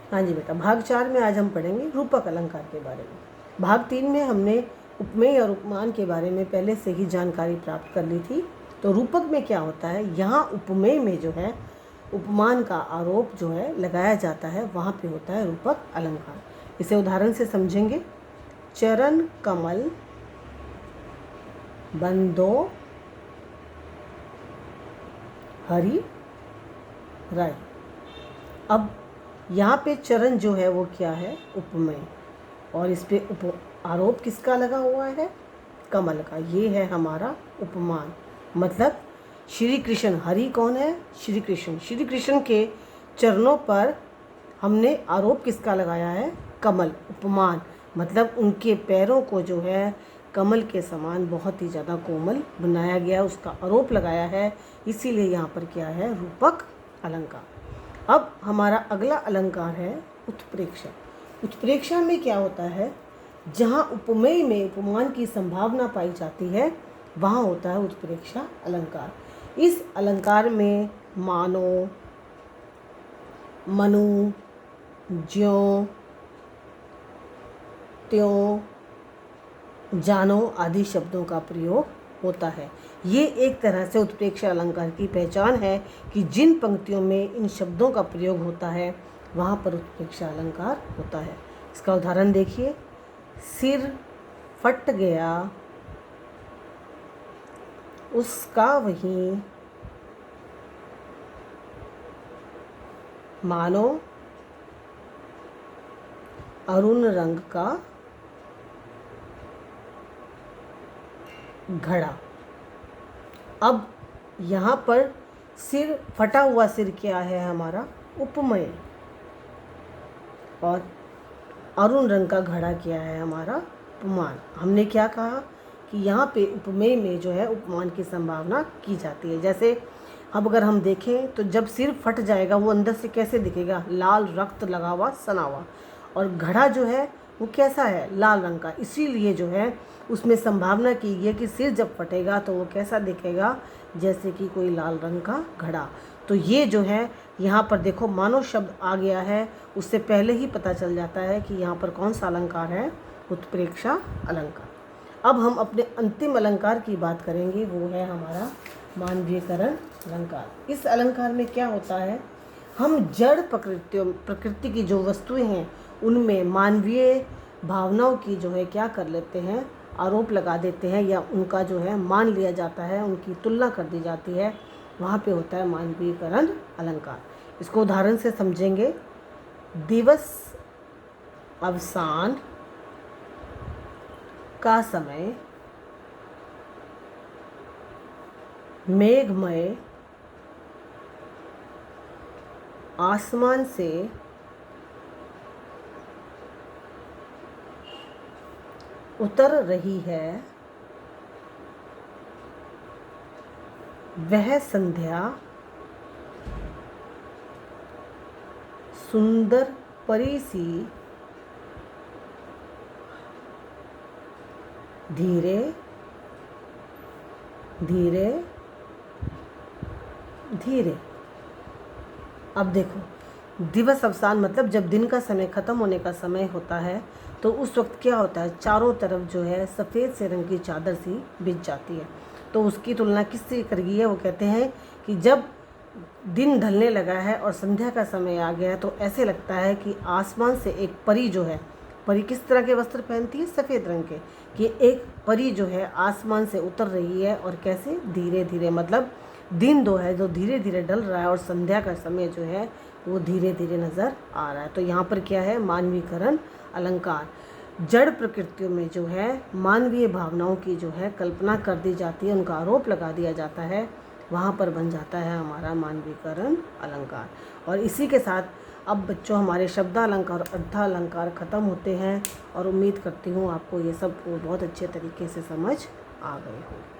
हाँ जी बेटा, भाग 4 में आज हम पढ़ेंगे रूपक अलंकार के बारे में। भाग 3 में हमने उपमेय और उपमान के बारे में पहले से ही जानकारी प्राप्त कर ली थी। तो रूपक में क्या होता है, यहाँ उपमेय में जो है उपमान का आरोप जो है लगाया जाता है, वहाँ पे होता है रूपक अलंकार। इसे उदाहरण से समझेंगे। चरण कमल बंदो हरि राय। अब यहाँ पे चरण जो है वो क्या है, उपमेय, और इस पे आरोप किसका लगा हुआ है, कमल का। ये है हमारा उपमान। मतलब श्री कृष्ण, हरि कौन है, श्री कृष्ण, श्री कृष्ण के चरणों पर हमने आरोप किसका लगाया है, कमल। उपमान मतलब उनके पैरों को जो है कमल के समान बहुत ही ज़्यादा कोमल बनाया गया, उसका आरोप लगाया है, इसीलिए यहाँ पर क्या है, रूपक अलंकार। अब हमारा अगला अलंकार है उत्प्रेक्षा। उत्प्रेक्षा में क्या होता है, जहाँ उपमेय में उपमान की संभावना पाई जाती है, वहाँ होता है उत्प्रेक्षा अलंकार। इस अलंकार में मानो, मनु, ज्यों, त्यों, जानो आदि शब्दों का प्रयोग होता है। ये एक तरह से उत्प्रेक्षा अलंकार की पहचान है कि जिन पंक्तियों में इन शब्दों का प्रयोग होता है वहाँ पर उत्प्रेक्षा अलंकार होता है। इसका उदाहरण देखिए। सिर फट गया उसका वहीं, मानो अरुण रंग का घड़ा। अब यहाँ पर सिर, फटा हुआ सिर क्या है हमारा, उपमेय, और अरुण रंग का घड़ा क्या है हमारा, उपमान। हमने क्या कहा कि यहाँ पे उपमेय में जो है उपमान की संभावना की जाती है। जैसे अब अगर हम देखें तो जब सिर फट जाएगा वो अंदर से कैसे दिखेगा, लाल रक्त लगा हुआ सना हुआ, और घड़ा जो है वो कैसा है, लाल रंग का। इसीलिए जो है उसमें संभावना की गई है कि सिर जब फटेगा तो वो कैसा दिखेगा, जैसे कि कोई लाल रंग का घड़ा। तो ये जो है यहाँ पर देखो मानो शब्द आ गया है, उससे पहले ही पता चल जाता है कि यहाँ पर कौन सा अलंकार है, उत्प्रेक्षा अलंकार। अब हम अपने अंतिम अलंकार की बात करेंगे, वो है हमारा मानवीयकरण अलंकार। इस अलंकार में क्या होता है, हम जड़ प्रकृति की जो वस्तुएं हैं उनमें मानवीय भावनाओं की जो है क्या कर लेते हैं, आरोप लगा देते हैं, या उनका जो है मान लिया जाता है, उनकी तुलना कर दी जाती है, वहाँ पे होता है मानवीयकरण अलंकार। इसको उदाहरण से समझेंगे। दिवस अवसान का समय, मेघमय आसमान से उतर रही है, वह संध्या सुंदर परी सी धीरे धीरे धीरे। अब देखो, दिवस अवसान मतलब जब दिन का समय ख़त्म होने का समय होता है तो उस वक्त क्या होता है, चारों तरफ जो है सफ़ेद से रंग की चादर सी बिछ जाती है। तो उसकी तुलना किससे कर गई है, वो कहते हैं कि जब दिन ढलने लगा है और संध्या का समय आ गया है तो ऐसे लगता है कि आसमान से एक परी जो है, परी किस तरह के वस्त्र पहनती है, सफ़ेद रंग के, कि एक परी जो है आसमान से उतर रही है, और कैसे, धीरे धीरे। मतलब दिन दो है जो धीरे धीरे ढल रहा है और संध्या का समय जो है वो धीरे धीरे नज़र आ रहा है। तो यहाँ पर क्या है, मानवीकरण अलंकार। जड़ प्रकृतियों में जो है मानवीय भावनाओं की जो है कल्पना कर दी जाती है, उनका आरोप लगा दिया जाता है, वहाँ पर बन जाता है हमारा मानवीकरण अलंकार। और इसी के साथ अब बच्चों हमारे शब्दालंकार और अर्थालंकार ख़त्म होते हैं, और उम्मीद करती हूँ आपको ये सब बहुत अच्छे तरीके से समझ आ गए हो।